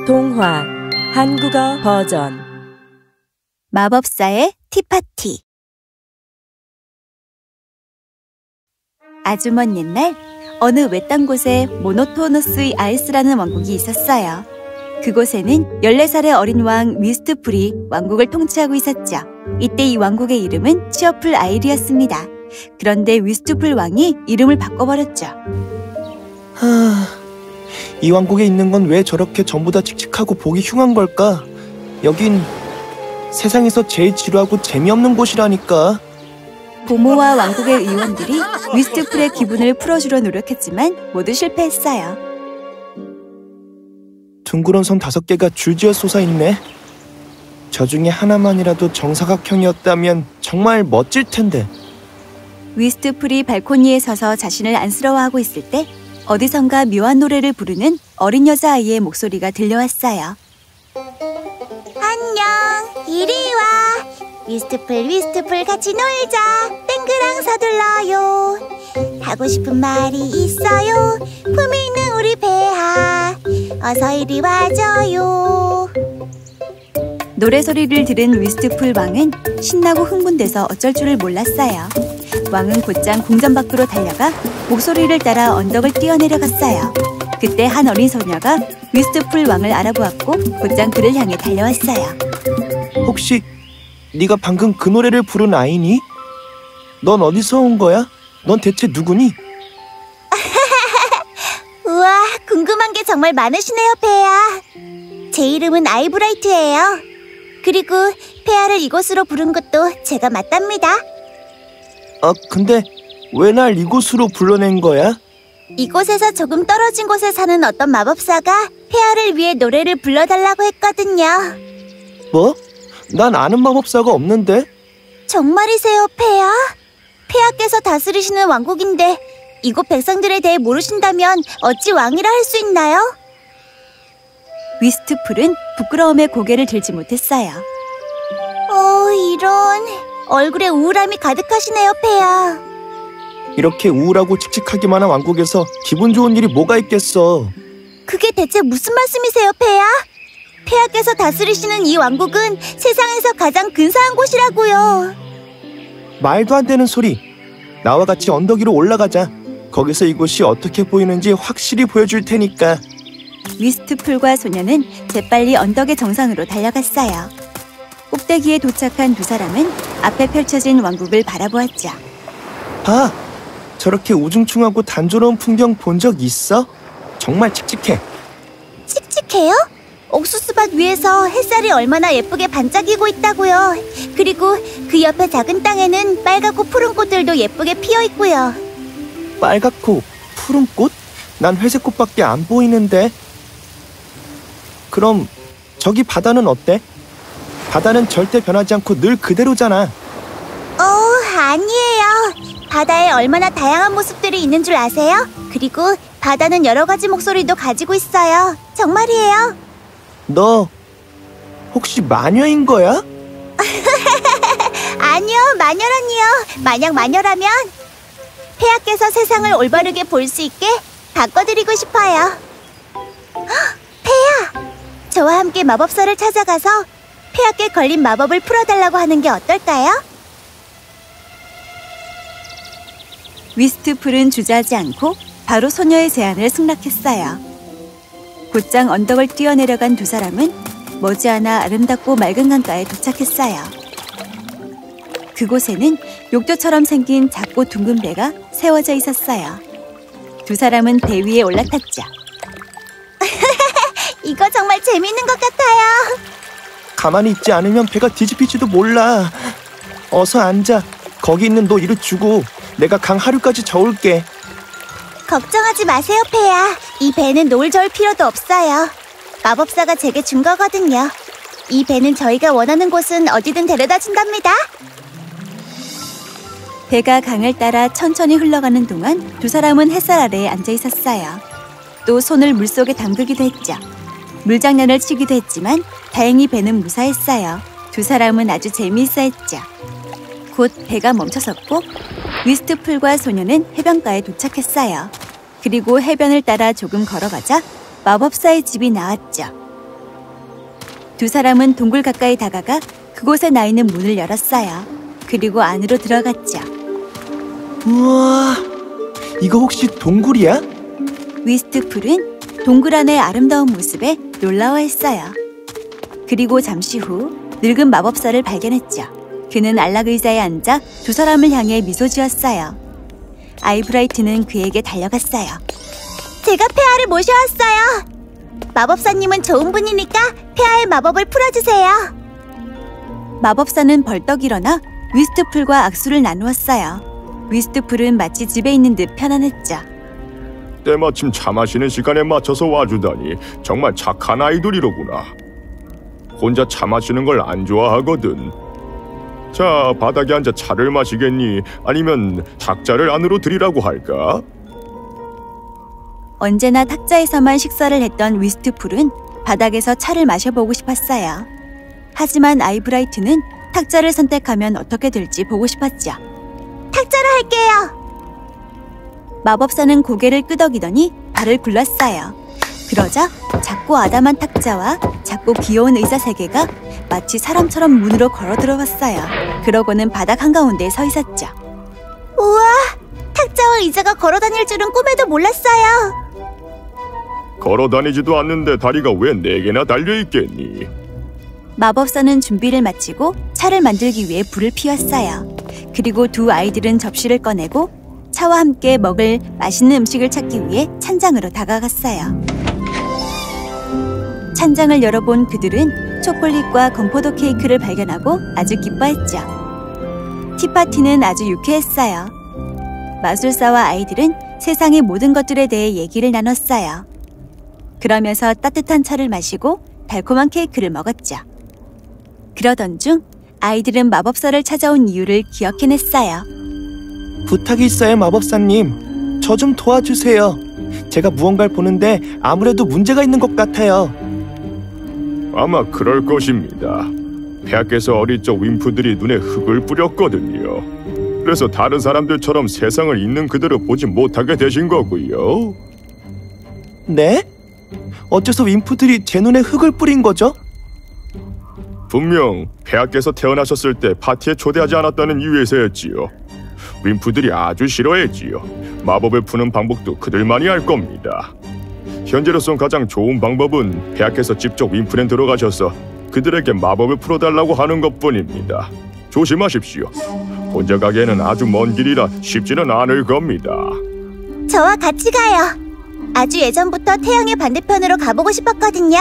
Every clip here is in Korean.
동화 한국어 버전 마법사의 티파티. 아주 먼 옛날 어느 외딴 곳에 모노토너스 아이스라는 왕국이 있었어요. 그곳에는 14살의 어린 왕 위스트풀이 왕국을 통치하고 있었죠. 이때 이 왕국의 이름은 치어풀 아일이었습니다. 그런데 위스트풀 왕이 이름을 바꿔버렸죠. 이 왕국에 있는 건 왜 저렇게 전부 다 칙칙하고 보기 흉한 걸까? 여긴 세상에서 제일 지루하고 재미없는 곳이라니까. 부모와 왕국의 의원들이 위스트풀의 기분을 풀어주려 노력했지만 모두 실패했어요. 둥그런 선 5개가 줄지어 솟아있네. 저 중에 하나만이라도 정사각형이었다면 정말 멋질 텐데. 위스트풀이 발코니에 서서 자신을 안쓰러워하고 있을 때 어디선가 묘한 노래를 부르는 어린 여자아이의 목소리가 들려왔어요. 안녕, 이리 와. 위스트풀 같이 놀자. 땡그랑 서둘러요. 하고 싶은 말이 있어요. 품이 있는 우리 폐하, 어서 이리 와줘요. 노래소리를 들은 위스트풀 왕은 신나고 흥분돼서 어쩔 줄을 몰랐어요. 왕은 곧장 궁전 밖으로 달려가 목소리를 따라 언덕을 뛰어내려갔어요. 그때 한 어린 소녀가 위스트풀 왕을 알아보았고 곧장 그를 향해 달려왔어요. 혹시 네가 방금 그 노래를 부른 아이니? 넌 어디서 온 거야? 넌 대체 누구니? 우와, 궁금한 게 정말 많으시네요, 폐하. 제 이름은 아이브라이트예요. 그리고 폐하를 이곳으로 부른 것도 제가 맞답니다. 근데 왜 날 이곳으로 불러낸 거야? 이곳에서 조금 떨어진 곳에 사는 어떤 마법사가 폐하를 위해 노래를 불러달라고 했거든요. 뭐? 난 아는 마법사가 없는데? 정말이세요, 폐하? 폐하께서 다스리시는 왕국인데 이곳 백성들에 대해 모르신다면 어찌 왕이라 할 수 있나요? 위스트풀은 부끄러움에 고개를 들지 못했어요. 이런... 얼굴에 우울함이 가득하시네요, 폐하. 이렇게 우울하고 칙칙하기만 한 왕국에서 기분 좋은 일이 뭐가 있겠어. 그게 대체 무슨 말씀이세요, 폐하? 폐하께서 다스리시는 이 왕국은 세상에서 가장 근사한 곳이라고요. 말도 안 되는 소리. 나와 같이 언덕 위로 올라가자. 거기서 이곳이 어떻게 보이는지 확실히 보여줄 테니까. 위스트풀과 소녀는 재빨리 언덕의 정상으로 달려갔어요. 꼭대기에 도착한 두 사람은 앞에 펼쳐진 왕국을 바라보았죠. 봐! 저렇게 우중충하고 단조로운 풍경 본 적 있어? 정말 칙칙해. 칙칙해요? 옥수수밭 위에서 햇살이 얼마나 예쁘게 반짝이고 있다고요. 그리고 그 옆에 작은 땅에는 빨갛고 푸른 꽃들도 예쁘게 피어 있고요. 빨갛고 푸른 꽃? 난 회색 꽃밖에 안 보이는데. 그럼 저기 바다는 어때? 바다는 절대 변하지 않고 늘 그대로잖아. 아니에요. 바다에 얼마나 다양한 모습들이 있는 줄 아세요? 그리고 바다는 여러 가지 목소리도 가지고 있어요. 정말이에요. 너 혹시 마녀인 거야? 아니요, 마녀라니요. 만약 마녀라면 폐하께서 세상을 올바르게 볼 수 있게 바꿔드리고 싶어요. 폐하! 저와 함께 마법사를 찾아가서 폐하께 걸린 마법을 풀어달라고 하는 게 어떨까요? 위스트풀은 주저하지 않고 바로 소녀의 제안을 승낙했어요. 곧장 언덕을 뛰어내려간 두 사람은 머지않아 아름답고 맑은 강가에 도착했어요. 그곳에는 욕조처럼 생긴 작고 둥근 배가 세워져 있었어요. 두 사람은 배 위에 올라탔죠. 이거 정말 재밌는 것 같아요. 가만히 있지 않으면 배가 뒤집힐지도 몰라. 어서 앉아. 거기 있는 너 이리 주고 내가 강 하류까지 저을게. 걱정하지 마세요, 폐하. 이 배는 노을 저을 필요도 없어요. 마법사가 제게 준 거거든요. 이 배는 저희가 원하는 곳은 어디든 데려다 준답니다. 배가 강을 따라 천천히 흘러가는 동안 두 사람은 햇살 아래에 앉아 있었어요. 또 손을 물속에 담그기도 했죠. 물장난을 치기도 했지만 다행히 배는 무사했어요. 두 사람은 아주 재미있어 했죠. 곧 배가 멈춰섰고 위스트풀과 소녀는 해변가에 도착했어요. 그리고 해변을 따라 조금 걸어가자 마법사의 집이 나왔죠. 두 사람은 동굴 가까이 다가가 그곳에 나 있는 문을 열었어요. 그리고 안으로 들어갔죠. 우와, 이거 혹시 동굴이야? 위스트풀은 동굴 안의 아름다운 모습에 놀라워했어요. 그리고 잠시 후 늙은 마법사를 발견했죠. 그는 안락 의자에 앉아 두 사람을 향해 미소 지었어요. 아이브라이트는 그에게 달려갔어요. 제가 폐하를 모셔왔어요. 마법사님은 좋은 분이니까 폐하의 마법을 풀어주세요. 마법사는 벌떡 일어나 위스트풀과 악수를 나누었어요. 위스트풀은 마치 집에 있는 듯 편안했죠. 때마침 차 마시는 시간에 맞춰서 와주다니 정말 착한 아이들이로구나. 혼자 차 마시는 걸 안 좋아하거든. 자, 바닥에 앉아 차를 마시겠니? 아니면 탁자를 안으로 들이라고 할까? 언제나 탁자에서만 식사를 했던 위스트풀은 바닥에서 차를 마셔보고 싶었어요. 하지만 아이브라이트는 탁자를 선택하면 어떻게 될지 보고 싶었죠. 탁자로 할게요. 마법사는 고개를 끄덕이더니 발을 굴렀어요. 그러자 작고 아담한 탁자와 작고 귀여운 의자 세 개가 마치 사람처럼 문으로 걸어 들어왔어요. 그러고는 바닥 한가운데에 서 있었죠. 우와, 탁자와 의자가 걸어 다닐 줄은 꿈에도 몰랐어요. 걸어다니지도 않는데 다리가 왜 4개나 달려있겠니? 마법사는 준비를 마치고 차를 만들기 위해 불을 피웠어요. 그리고 두 아이들은 접시를 꺼내고 차와 함께 먹을 맛있는 음식을 찾기 위해 찬장으로 다가갔어요. 찬장을 열어본 그들은 초콜릿과 건포도 케이크를 발견하고 아주 기뻐했죠. 티파티는 아주 유쾌했어요. 마술사와 아이들은 세상의 모든 것들에 대해 얘기를 나눴어요. 그러면서 따뜻한 차를 마시고 달콤한 케이크를 먹었죠. 그러던 중 아이들은 마법사를 찾아온 이유를 기억해냈어요. 부탁이 있어요, 마법사님. 저 좀 도와주세요. 제가 무언가를 보는데 아무래도 문제가 있는 것 같아요. 아마 그럴 것입니다. 폐하께서 어릴 적 윈프들이 눈에 흙을 뿌렸거든요. 그래서 다른 사람들처럼 세상을 있는 그대로 보지 못하게 되신 거고요. 네? 어째서 윈프들이 제 눈에 흙을 뿌린 거죠? 분명 폐하께서 태어나셨을 때 파티에 초대하지 않았다는 이유에서였지요. 윈프들이 아주 싫어했지요. 마법을 푸는 방법도 그들만이 알 겁니다. 현재로선 가장 좋은 방법은 폐하께서 직접 윈프에 들어가셔서 그들에게 마법을 풀어달라고 하는 것뿐입니다. 조심하십시오. 혼자 가기에는 아주 먼 길이라 쉽지는 않을 겁니다. 저와 같이 가요. 아주 예전부터 태양의 반대편으로 가보고 싶었거든요.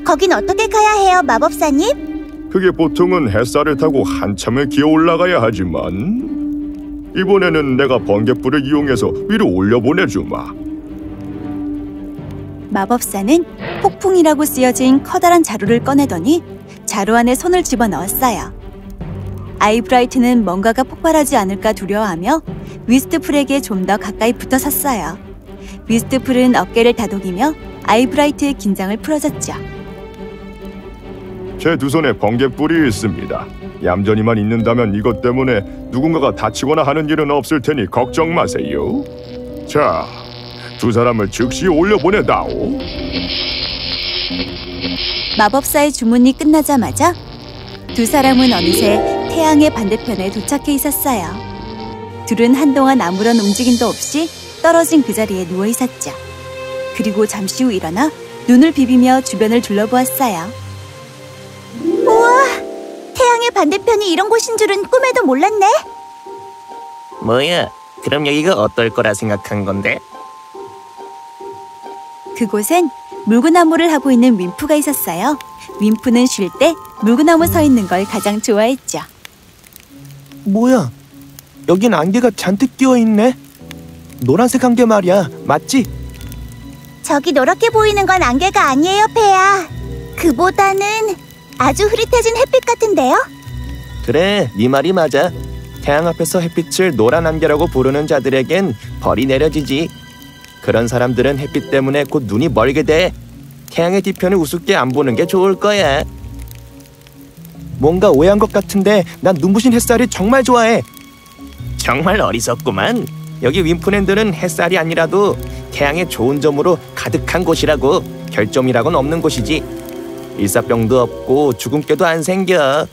거긴 어떻게 가야 해요, 마법사님? 그게 보통은 햇살을 타고 한참을 기어 올라가야 하지만 이번에는 내가 번갯불을 이용해서 위로 올려보내주마. 마법사는 폭풍이라고 쓰여진 커다란 자루를 꺼내더니 자루 안에 손을 집어넣었어요. 아이브라이트는 뭔가가 폭발하지 않을까 두려워하며 위스트풀에게 좀 더 가까이 붙어 섰어요. 위스트풀은 어깨를 다독이며 아이브라이트의 긴장을 풀어줬죠. 제 두 손에 번갯불이 있습니다. 얌전히만 있는다면 이것 때문에 누군가가 다치거나 하는 일은 없을 테니 걱정 마세요. 자, 두 사람을 즉시 올려보내다오. 마법사의 주문이 끝나자마자 두 사람은 어느새 태양의 반대편에 도착해 있었어요. 둘은 한동안 아무런 움직임도 없이 떨어진 그 자리에 누워 있었죠. 그리고 잠시 후 일어나 눈을 비비며 주변을 둘러보았어요. 우와, 태양의 반대편이 이런 곳인 줄은 꿈에도 몰랐네. 뭐야? 그럼 여기가 어떨 거라 생각한 건데? 그곳엔 물구나무를 하고 있는 윈프가 있었어요. 윈프는 쉴 때 물구나무 서 있는 걸 가장 좋아했죠. 뭐야? 여긴 안개가 잔뜩 끼어있네. 노란색 안개 말이야, 맞지? 저기 노랗게 보이는 건 안개가 아니에요, 폐하. 그보다는 아주 흐릿해진 햇빛 같은데요? 그래, 네 말이 맞아. 태양 앞에서 햇빛을 노란 안개라고 부르는 자들에겐 벌이 내려지지. 그런 사람들은 햇빛 때문에 곧 눈이 멀게 돼. 태양의 뒤편을 우습게 안 보는 게 좋을 거야. 뭔가 오해한 것 같은데 난 눈부신 햇살을 정말 좋아해. 정말 어리석구만. 여기 윈프랜드는 햇살이 아니라도 태양의 좋은 점으로 가득한 곳이라고. 결점이라고는 없는 곳이지. 일사병도 없고 죽음깨도 안 생겨.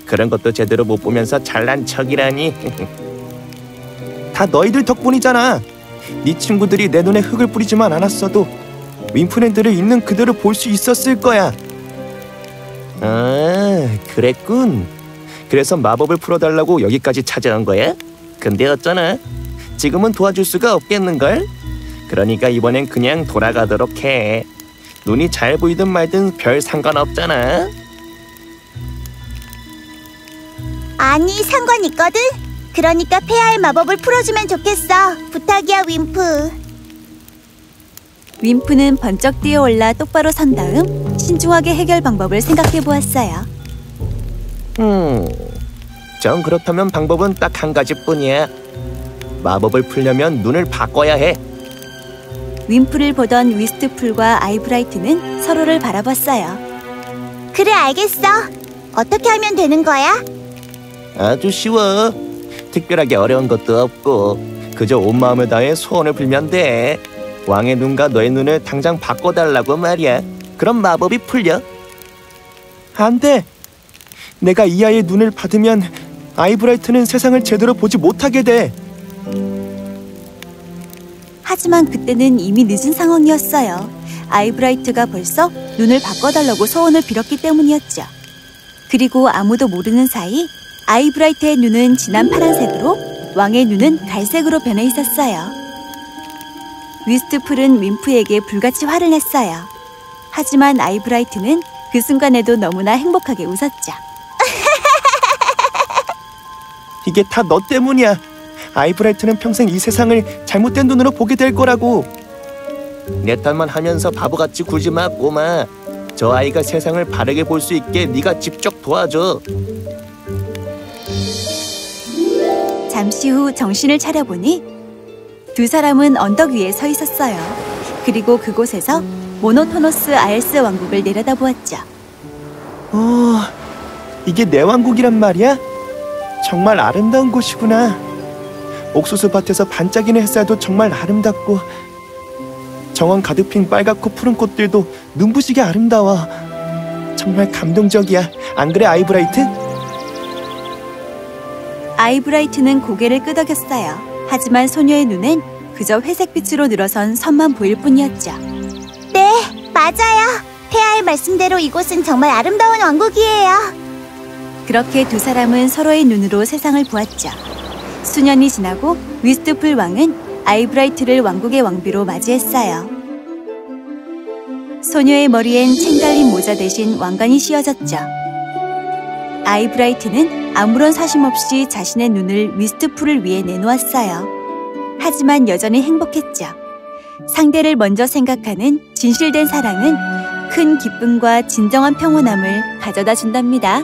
그런 것도 제대로 못 보면서 잘난 척이라니. 다 너희들 덕분이잖아. 네 친구들이 내 눈에 흙을 뿌리지만 않았어도 윈프랜드를 있는 그대로 볼 수 있었을 거야. 아, 그랬군. 그래서 마법을 풀어달라고 여기까지 찾아온 거야? 근데 어쩌나? 지금은 도와줄 수가 없겠는걸? 그러니까 이번엔 그냥 돌아가도록 해. 눈이 잘 보이든 말든 별 상관없잖아. 아니, 상관 있거든. 그러니까 폐하의 마법을 풀어주면 좋겠어. 부탁이야, 윈프. 윈프는 번쩍 뛰어올라 똑바로 선 다음 신중하게 해결 방법을 생각해 보았어요. 정 그렇다면 방법은 딱 한 가지뿐이야. 마법을 풀려면 눈을 바꿔야 해. 윈프를 보던 위스트풀과 아이브라이트는 서로를 바라봤어요. 그래, 알겠어. 어떻게 하면 되는 거야? 아주 쉬워. 특별하게 어려운 것도 없고 그저 온 마음을 다해 소원을 빌면 돼. 왕의 눈과 너의 눈을 당장 바꿔달라고 말이야. 그럼 마법이 풀려. 안 돼. 내가 이 아이의 눈을 받으면 아이브라이트는 세상을 제대로 보지 못하게 돼. 하지만 그때는 이미 늦은 상황이었어요. 아이브라이트가 벌써 눈을 바꿔달라고 소원을 빌었기 때문이었죠. 그리고 아무도 모르는 사이 아이브라이트의 눈은 진한 파란색으로, 왕의 눈은 갈색으로 변해 있었어요. 위스트풀은 윈프에게 불같이 화를 냈어요. 하지만 아이브라이트는 그 순간에도 너무나 행복하게 웃었죠. 이게 다 너 때문이야. 아이브라이트는 평생 이 세상을 잘못된 눈으로 보게 될 거라고. 내 탓만 하면서 바보같이 굴지 마, 꼬마. 저 아이가 세상을 바르게 볼 수 있게 네가 직접 도와줘. 잠시 후 정신을 차려보니 두 사람은 언덕 위에 서 있었어요. 그리고 그곳에서 모노토노스 아엘스 왕국을 내려다보았죠. 이게 내 왕국이란 말이야? 정말 아름다운 곳이구나. 옥수수 밭에서 반짝이는 햇살도 정말 아름답고 정원 가득 핀 빨갛고 푸른 꽃들도 눈부시게 아름다워. 정말 감동적이야. 안 그래, 아이브라이트? 아이브라이트는 고개를 끄덕였어요. 하지만 소녀의 눈엔 그저 회색빛으로 늘어선 선만 보일 뿐이었죠. 네, 맞아요. 폐하의 말씀대로 이곳은 정말 아름다운 왕국이에요. 그렇게 두 사람은 서로의 눈으로 세상을 보았죠. 수년이 지나고 위스트풀 왕은 아이브라이트를 왕국의 왕비로 맞이했어요. 소녀의 머리엔 챙 달린 모자 대신 왕관이 씌워졌죠. 아이브라이트는 아무런 사심 없이 자신의 눈을 위스트풀을 위해 내놓았어요. 하지만 여전히 행복했죠. 상대를 먼저 생각하는 진실된 사랑은 큰 기쁨과 진정한 평온함을 가져다 준답니다.